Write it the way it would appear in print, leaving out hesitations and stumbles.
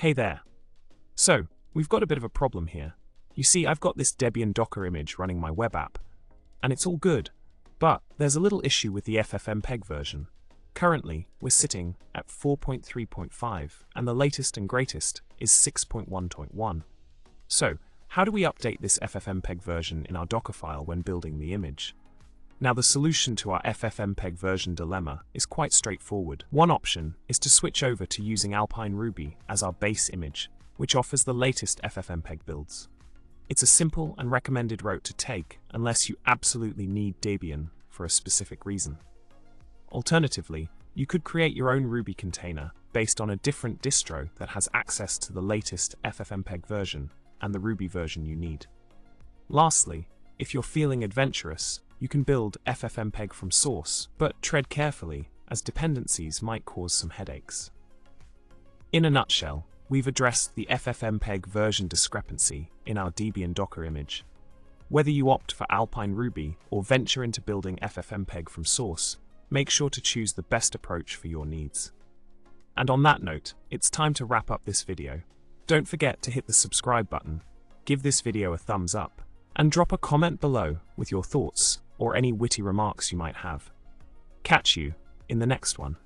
Hey there. So, we've got a bit of a problem here. You see, I've got this Debian Docker image running my web app, and it's all good, but there's a little issue with the ffmpeg version. Currently, we're sitting at 4.3.5, and the latest and greatest is 6.1.1. So, how do we update this ffmpeg version in our Docker file when building the image? Now, the solution to our ffmpeg version dilemma is quite straightforward. One option is to switch over to using Alpine Ruby as our base image, which offers the latest ffmpeg builds. It's a simple and recommended route to take unless you absolutely need Debian for a specific reason. Alternatively, you could create your own Ruby container based on a different distro that has access to the latest ffmpeg version and the Ruby version you need. Lastly, if you're feeling adventurous, you can build ffmpeg from source, but tread carefully, as dependencies might cause some headaches. In a nutshell, we've addressed the ffmpeg version discrepancy in our Debian Docker image. Whether you opt for Alpine Ruby or venture into building ffmpeg from source, make sure to choose the best approach for your needs. And on that note, it's time to wrap up this video. Don't forget to hit the subscribe button, give this video a thumbs up, and drop a comment below with your thoughts or any witty remarks you might have. Catch you in the next one.